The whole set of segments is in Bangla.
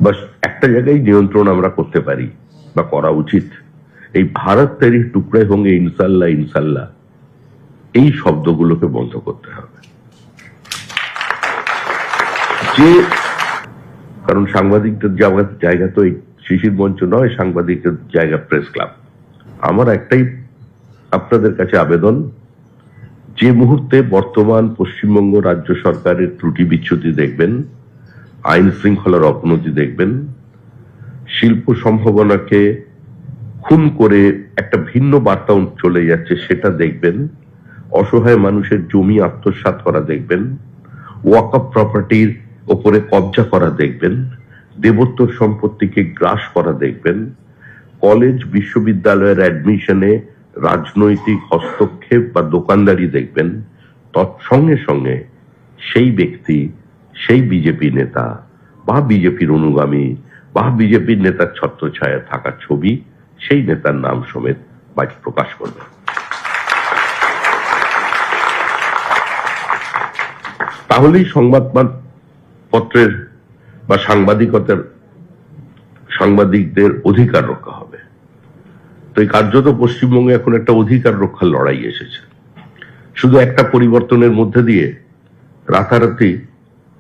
বাস একটা জায়গায় নিয়ন্ত্রণ আমরা করতে পারি বা করা উচিত, এই ভারত তেরি টুকরে হোঙ্গে ইনশাল্লাহ ইনশাল্লাহ এই শব্দগুলোকে বন্ধ করতে হবে। যে কারণ সাংবাদিকদের জায়গা তো এই শিশির মঞ্চ নয়, সাংবাদিকদের জায়গা প্রেস ক্লাব। আমার একটাই আপনাদের কাছে আবেদন, যে মুহূর্তে বর্তমান পশ্চিমবঙ্গ রাজ্য সরকারের ত্রুটি বিচ্যুতি দেখবেন, আইন শৃঙ্খলার অবনতি দেখবেন, শিল্প সম্ভাবনাকে খুন করে একটা ভিন্ন বার্তা চলে যাচ্ছে সেটা দেখবেন, অসহায় মানুষের জমি আত্মসাৎ করা দেখবেন, ওয়াকফ প্রপার্টির ওপরে কবজা করা দেখবেন, দেবোত্তর সম্পত্তিকে গ্রাস করা দেখবেন, কলেজ বিশ্ববিদ্যালয়ের অ্যাডমিশনে রাজনৈতিক হস্তক্ষেপ বা দোকানদারি দেখবেন, তৎসঙ্গে সঙ্গে সেই ব্যক্তি, সেই বিজেপি নেতা বা বিজেপির অনুগামী বা বিজেপির নেতার ছত্রছায়া থাকা ছবি, সেই নেতার নাম সমেত বাজ প্রকাশ করবে। তাহলেই সংবাদপত্রের বা সাংবাদিকদের অধিকার রক্ষা হবে। তো এই কার্যত পশ্চিমবঙ্গে এখন একটা অধিকার রক্ষার লড়াই এসেছে। শুধু একটা পরিবর্তনের মধ্যে দিয়ে রাতারাতি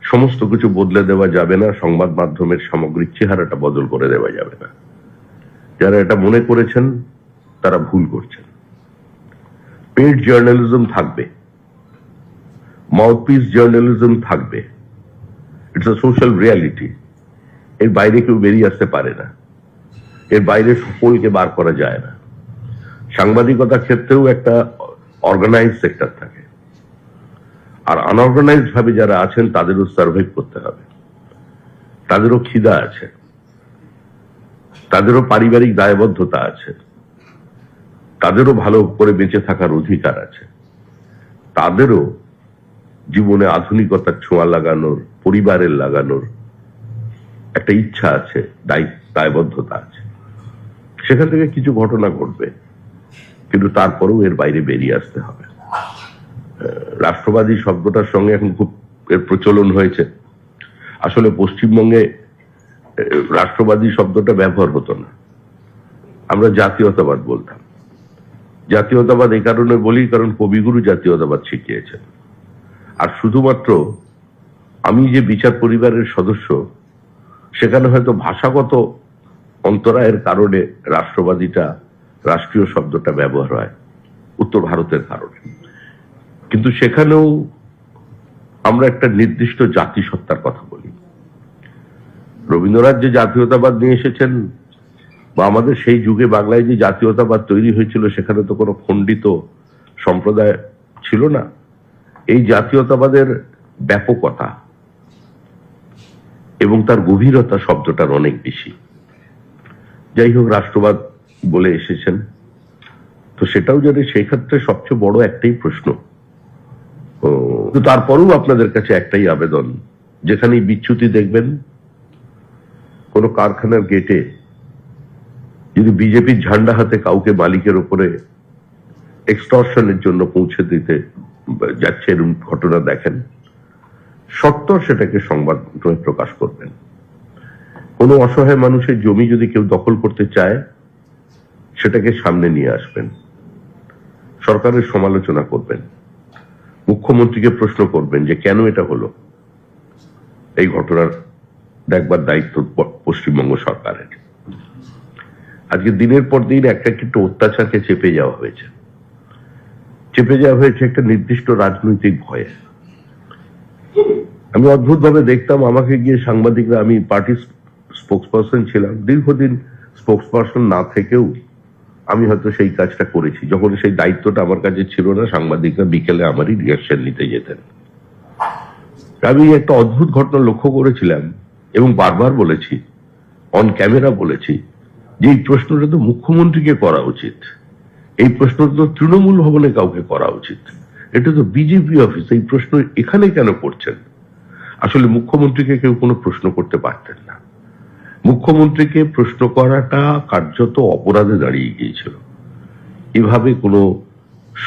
সমস্ত কিছু বদলে দেওয়া যাবে না, সংবাদ মাধ্যমের সামগ্রিক চেহারাটা বদল করে দেওয়া যাবে না। যারা এটা মনে করেছেন তারা ভুল করছেন। পেইড জার্নালিজম থাকবে, মাউথপিস জার্নালিজম থাকবে, ইটস আ সোশ্যাল রিয়ালিটি। এর বাইরে কেউ বেরিয়ে আসতে পারে না, এর বাইরে সকলকে বার করা যায় না। সাংবাদিকতার ক্ষেত্রেও একটা অর্গানাইজ সেক্টর থাকে, আর আনঅর্গানাইজড ভাবে যারা আছেন তাদেরও সার্ভাইভ করতে হবে, তাদেরও খিদা আছে, তাদেরও পারিবারিক দায়বদ্ধতা আছে, তাদেরও ভালো করে বেঁচে থাকার অধিকার আছে, তাদেরও জীবনে আধুনিকতার ছোঁয়া লাগানোর, পরিবারের লাগানোর একটা ইচ্ছা আছে, দায়বদ্ধতা আছে। সেখান থেকে কিছু ঘটনা ঘটবে, কিন্তু তারপরেও এর বাইরে বেরিয়ে আসতে হবে। রাষ্ট্রবাদী শব্দটার সঙ্গে এখন খুব এর প্রচলন হয়েছে। আসলে পশ্চিমবঙ্গে রাষ্ট্রবাদী শব্দটা ব্যবহার হতো না, আমরা জাতীয়তাবাদ বলতাম। জাতীয়তাবাদ এই কারণে বলি কারণ কবিগুরু জাতীয়তাবাদ শিখিয়েছেন। আর শুধুমাত্র আমি যে বিচার পরিবারের সদস্য, সেখানে হয়তো ভাষাগত অন্তরায়ের কারণে রাষ্ট্রবাদীটা, রাষ্ট্রীয় শব্দটা ব্যবহার হয় উত্তর ভারতের কারণে, কিন্তু সেখানেও আমরা একটা নির্দিষ্ট জাতিসত্তার কথা বলি। রবীন্দ্রনাথ যে জাতীয়তাবাদ নিয়ে এসেছেন, বা আমাদের সেই যুগে বাংলায় যে জাতীয়তাবাদ তৈরি হয়েছিল, সেখানে তো কোনো খণ্ডিত সম্প্রদায় ছিল না। এই জাতীয়তাবাদের ব্যাপকতা এবং তার গভীরতা শব্দটার অনেক বেশি। যাই হোক, রাষ্ট্রবাদ বলে এসেছেন, তো সেটাও যদি সেই ক্ষেত্রে সবচেয়ে বড় একটাই প্রশ্ন। তারপরেও আপনাদের কাছে একটাই আবেদন, যেখানেই বিচ্যুতি দেখবেন, কোন কারখানার গেটে যদি বিজেপির ঝান্ডা হাতে কাউকে মালিকের উপরে এক্সটর্শনের জন্য পৌঁছে দিতে যাচ্ছে এরকম ঘটনা দেখেন, সত্তর সেটাকে সংবাদ প্রকাশ করবেন। কোনো অসহায় মানুষের জমি যদি কেউ দখল করতে চায়, সেটাকে সামনে নিয়ে আসবেন, সরকারের সমালোচনা করবেন, মুখ্যমন্ত্রীকে প্রশ্ন করবেন যে কেন এটা হলো। এই ঘটনার দেখবার দায়িত্ব পশ্চিমবঙ্গ সরকারের। আজকে দিনের পর দিন একটা কিন্তু অত্যাচারকে চেপে যাওয়া হয়েছে একটা নির্দিষ্ট রাজনৈতিক ভয়ে। আমি অদ্ভুত ভাবে দেখতাম, আমাকে গিয়ে সাংবাদিকরা, আমি পার্টি স্পোক্সপারসন ছিলাম, দীর্ঘদিন স্পোক্সপারসন না থেকেও আমি হয়তো সেই কাজটা করেছি। যখন সেই দায়িত্বটা আমার কাছে ছিল না, সাংবাদিকরা বিকেলে আমারই রিয়াকশন নিতে যেতেন। আমি একটা অদ্ভুত ঘটনা লক্ষ্য করেছিলাম এবং বারবার বলেছি, অন ক্যামেরা বলেছি, যে এই প্রশ্নটা তো মুখ্যমন্ত্রীকে করা উচিত, এই প্রশ্নটা তো তৃণমূল ভবনে কাউকে করা উচিত, এটা তো বিজেপি অফিস, এই প্রশ্ন এখানে কেন করছেন? আসলে মুখ্যমন্ত্রীকে কেউ কোনো প্রশ্ন করতে পারতেন না। মুখ্যমন্ত্রীকে প্রশ্ন করাটা কার্যত অপরাধে দাঁড়িয়ে গিয়েছিল। এভাবে কোনো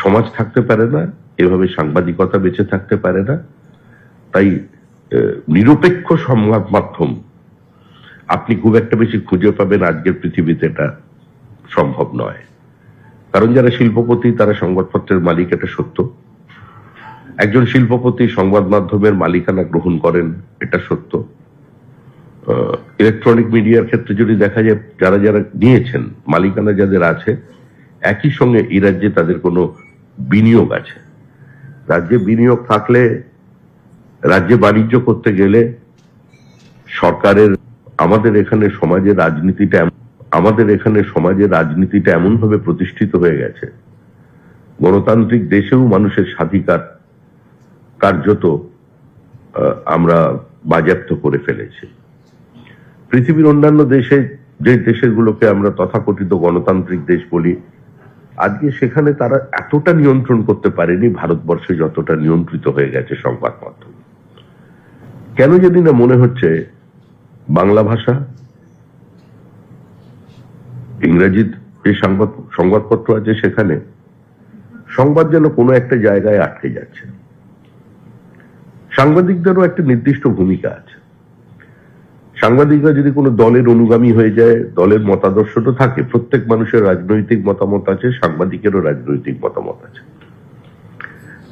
সমাজ থাকতে পারে না, এভাবে সাংবাদিকতা বেঁচে থাকতে পারে না। তাই নিরপেক্ষ সংবাদ মাধ্যম আপনি খুব একটা বেশি খুঁজে পাবেন আজকের পৃথিবীতে, এটা সম্ভব নয়। কারণ যারা শিল্পপতি তারা সংবাদপত্রের মালিক, এটা সত্য। একজন শিল্পপতি সংবাদ মাধ্যমের মালিকানা গ্রহণ করেন, এটা সত্য। ইলেকট্রনিক মিডিয়ার ক্ষেত্রে যদি দেখা যায় যারা যারা নিয়েছেন, মালিকানা যাদের আছে, একই সঙ্গে এই রাজ্যে তাদের কোনো বিনিয়োগ আছে। রাজ্যে বিনিয়োগ থাকলে, রাজ্যে বাণিজ্য করতে গেলে সরকারের, আমাদের এখানে সমাজের রাজনীতিটা এমন ভাবে প্রতিষ্ঠিত হয়ে গেছে, গণতান্ত্রিক দেশেও মানুষের স্বাধিকার কার্যত আমরা বাজেয়াপ্ত করে ফেলেছি। পৃথিবীর অন্যান্য দেশে, যে দেশগুলোকে আমরা তথাকথিত গণতান্ত্রিক দেশ বলি, আজকে সেখানে তারা এতটা নিয়ন্ত্রণ করতে পারেনি ভারতবর্ষে যতটা নিয়ন্ত্রিত হয়ে গেছে সংবাদ মাধ্যম। কেন জানি না মনে হচ্ছে বাংলা ভাষা, ইংরেজি যে সংবাদপত্র আছে সেখানে সংবাদ যেন কোনো একটা জায়গায় আটকে যাচ্ছে। সাংবাদিকদেরও একটা নির্দিষ্ট ভূমিকা আছে। সাংবাদিকরা যদি কোনো দলের অনুগামী হয়ে যায়, দলের মতাদর্শ তো থাকে, প্রত্যেক মানুষের রাজনৈতিক মতামত আছে, সাংবাদিকেরও রাজনৈতিক মতামত আছে।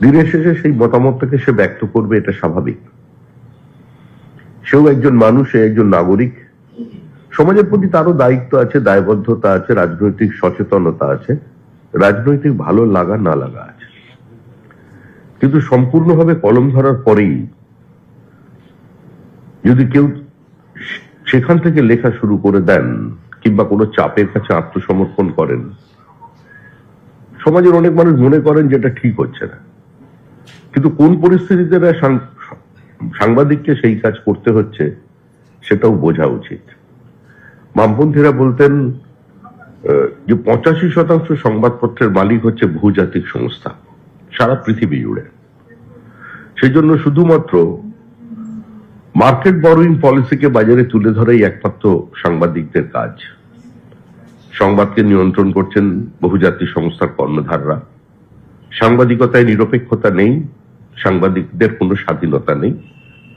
দিনের শেষে সেই মতামতটাকে সে ব্যক্ত করবে, এটা স্বাভাবিক। সেও একজন মানুষ, একজন নাগরিক, সমাজের প্রতি তারও দায়িত্ব আছে, দায়বদ্ধতা আছে, রাজনৈতিক সচেতনতা আছে, রাজনৈতিক ভালো লাগা না লাগা আছে। কিন্তু সম্পূর্ণভাবে কলম ধরার পরেই যদি কেউ সেখান থেকে লেখা শুরু করে দেন কিংবা কোনো চাপের কাছে আত্মসমর্পণ করেন, সমাজের অনেক মানুষ মনে করেন যে এটা ঠিক হচ্ছে না। কিন্তু কোন পরিস্থিতিতে সাংবাদিককে সেই কাজ করতে হচ্ছে সেটাও বোঝা উচিত। বামপন্থীরা বলতেন যে 85% সংবাদপত্রের মালিক হচ্ছে বহুজাতিক সংস্থা সারা পৃথিবী জুড়ে। সেই জন্য শুধুমাত্র মার্কেট বরোইং পলিসিকে বাজারে তুলে ধরাই একমাত্র সাংবাদিকদের কাজ। সংবাদকে নিয়ন্ত্রণ করছেন বহুজাতিক সংস্থার কর্ণধাররা। সাংবাদিকতায় নিরপেক্ষতা নেই, সাংবাদিকদের কোনো স্বাধীনতা নেই।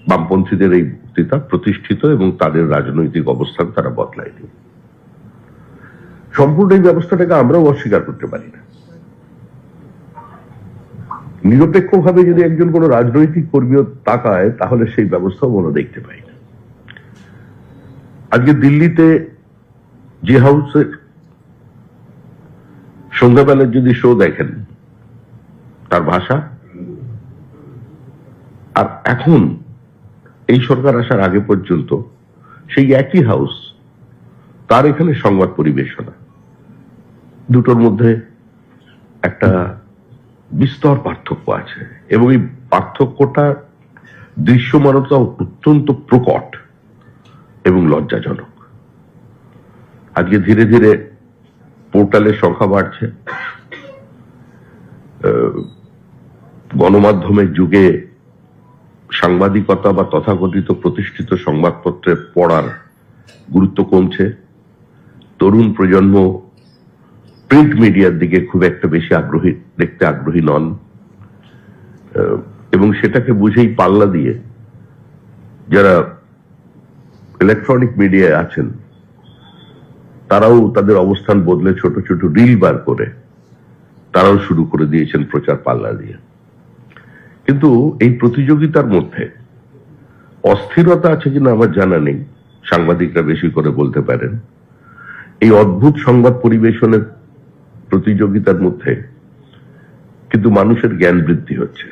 বামপন্থীদের এই বক্তৃতা প্রতিষ্ঠিত এবং তাদের রাজনৈতিক অবস্থান তারা বদলায়নি। সম্পূর্ণ এই ব্যবস্থাটাকে আমরাও অস্বীকার করতে পারি না। নিরপেক্ষভাবে যদি একজন কোন রাজনৈতিক কর্মীও তাকায় তাহলে সেই ব্যবস্থাও আমরা দেখতে পাই না। আজকে দিল্লিতে যে হাউসের সন্ধ্যাবেলার যদি শো দেখেন, তার ভাষা, আর এখন এই সরকার আসার আগে পর্যন্ত সেই একই হাউস, তার এখানে সংবাদ পরিবেশনা, দুটোর মধ্যে একটা বিস্তর পার্থক্য আছে এবং এই পার্থক্যটা দৃশ্যমানতা অত্যন্ত প্রকট এবং লজ্জাজনক। আজকে ধীরে ধীরে পোর্টালের সংখ্যা বাড়ছে। গণমাধ্যমের যুগে সাংবাদিকতা বা তথাকথিত প্রতিষ্ঠিত সংবাদপত্রের পড়ার গুরুত্ব কমছে। তরুণ প্রজন্ম প্রিন্ট মিডিয়ার দিকে খুব একটা বেশি দেখতে আগ্রহী নন এবং সেটাকে বুঝেই পাল্লা দিয়ে যারা ইলেকট্রনিক মিডিয়ায় আছেন তারাও তাদের অবস্থান বদলে ছোট ছোট রিল বার করে তারাও শুরু করে দিয়েছেন প্রচার পাল্লা দিয়ে। কিন্তু এই প্রতিযোগিতার মধ্যে অস্থিরতা আছে কিনা আমার জানা নেই, সাংবাদিকরা বেশি করে বলতে পারেন। এই অদ্ভুত সংবাদ পরিবেশনের প্রতিযোগিতার মধ্যে কিন্তু মানুষের জ্ঞান বৃদ্ধি হচ্ছে,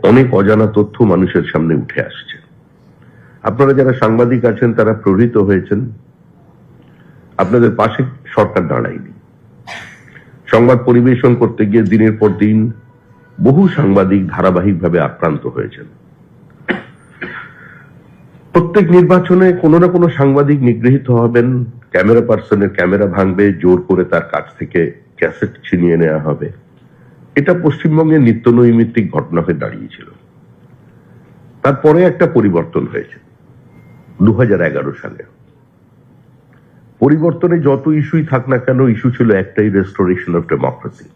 অনেক অজানা তথ্য মানুষের সামনে উঠে আসছে। আপনারা যারা সাংবাদিক আছেন তারা প্রহৃত হয়েছেন, আপনাদের পাশে সরকার দাঁড়ায়নি। সংবাদ পরিবেশন করতে গিয়ে দিনের পর দিন বহু সাংবাদিক ধারাবাহিকভাবে আক্রান্ত হয়েছেন। প্রত্যেক নির্বাচনে কোনো না কোনো সাংবাদিক নিগৃহীত হবেন, ক্যামেরা পার্সনের ক্যামেরা ভাঙবে, জোর করে তার কাছ থেকে ক্যাসেট ছিনিয়ে নেওয়া হবে। এটা পশ্চিমবঙ্গের নিত্য নৈমিত্তিক ঘটনা হয়ে দাঁড়িয়েছিল। তারপরে একটা পরিবর্তন হয়েছে 2011 সালে। পরিবর্তনে যত ইস্যুই থাক না কেন, ইস্যু ছিল একটাই, রেস্টোরেশন অফ ডেমোক্রেসি।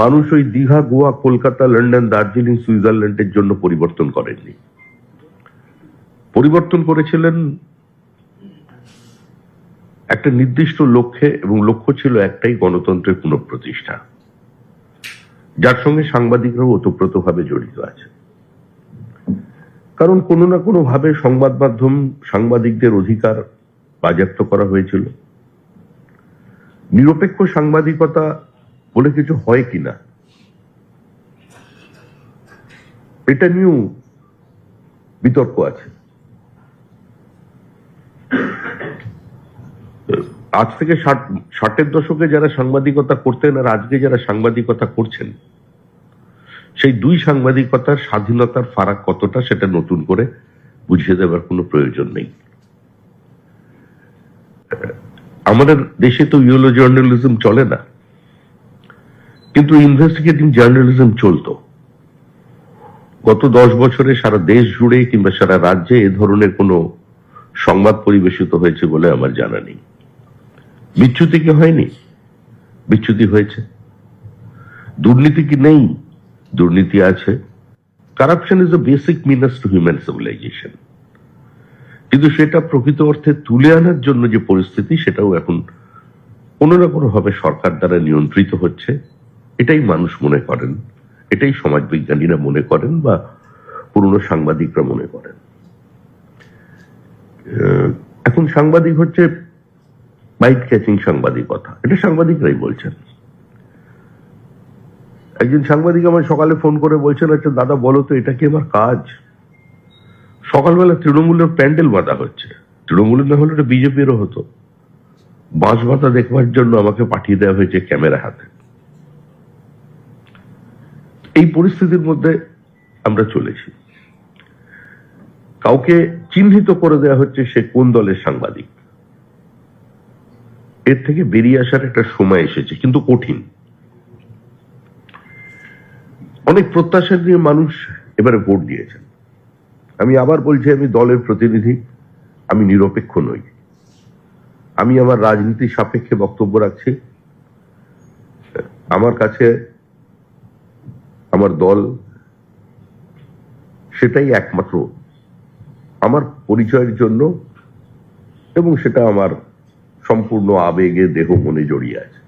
মানুষ ওই দীঘা, গোয়া, কলকাতা, লন্ডন, দার্জিলিং, সুইজারল্যান্ডের জন্য পরিবর্তন করেননি। পরিবর্তন করেছিলেন একটা নির্দিষ্ট লক্ষ্যে, এবং লক্ষ্য ছিল একটাই, গণতন্ত্রের পুনঃপ্রতিষ্ঠা, যার সঙ্গে সাংবাদিকরাও ওতপ্রোতভাবে জড়িত আছে। কারণ কোনো না কোনো ভাবে সংবাদ মাধ্যম, সাংবাদিকদের অধিকার বাজেয়াপ্ত করা হয়েছিল। নিরপেক্ষ সাংবাদিকতা বলে কিছু হয় কিনা এটা নিয়েও বিতর্ক আছে। আজ থেকে 60-এর দশকে যারা সাংবাদিকতা করতেন আর আজকে যারা সাংবাদিকতা করছেন, সেই দুই সাংবাদিকতার স্বাধীনতার ফারাক কতটা সেটা নতুন করে বুঝিয়ে দেওয়ার কোনো প্রয়োজন নেই। আমাদের দেশে তো ইয়েলো জার্নালিজম চলে না, কিন্তু ইনভেস্টিগেটিং জার্নালিজম চলতো। গত 10 বছরে সারা দেশ জুড়ে কিংবা সারা রাজ্যে এ ধরনের কোনো সংবাদ পরিবেশিত হয়েছে বলে আমার জানা নেই। বিচ্যুতি কি হয়নি? বিচ্যুতি হয়েছে। দুর্নীতি কি নেই? দুর্নীতি আছে। Corruption is a basic minus to human civilisation, কিন্তু সেটা প্রকৃত অর্থে তুলে আনার জন্য যে পরিস্থিতি, সেটাও এখন কোনো না কোনো ভাবে সরকার দ্বারা নিয়ন্ত্রিত হচ্ছে। এটাই মানুষ মনে করেন, এটাই সমাজবিজ্ঞানীরা মনে করেন, বা পুরনো সাংবাদিকরা মনে করেন। এখন সাংবাদিক হচ্ছে বাইট ক্যাচিং সাংবাদিকতা, এটা সাংবাদিকরাই বলছেন। একজন সাংবাদিক আমার সকালে ফোন করে বলছেন, আচ্ছা দাদা বলো তো, এটা কি আমার কাজ? সকালবেলা তৃণমূলের প্যান্ডেল বাঁধা হচ্ছে, তৃণমূলের না হলে বিজেপিরও হতো। বাঁশ বাঁধা দেখবার জন্য আমাকে পাঠিয়ে দেওয়া হয়েছে ক্যামেরা হাতে। এই পরিস্থিতির মধ্যে আমরা চলেছি। কাউকে চিহ্নিত করে দেওয়া হচ্ছে সে কোন দলের সাংবাদিক। এর থেকে বেরিয়ে আসার একটা সময় এসেছে, কিন্তু কঠিন। অনেক প্রত্যাশা নিয়ে মানুষ এবারে ভোট দিয়েছেন। আমি আবার বলছি, আমি দলের প্রতিনিধি, আমি নিরপেক্ষ নই। আমি আমার রাজনীতির সাপেক্ষে বক্তব্য রাখছি। আমার কাছে আমার দল সেটাই একমাত্র আমার পরিচয়ের জন্য, এবং সেটা আমার সম্পূর্ণ আবেগে, দেহ মনে জড়িয়ে আছে।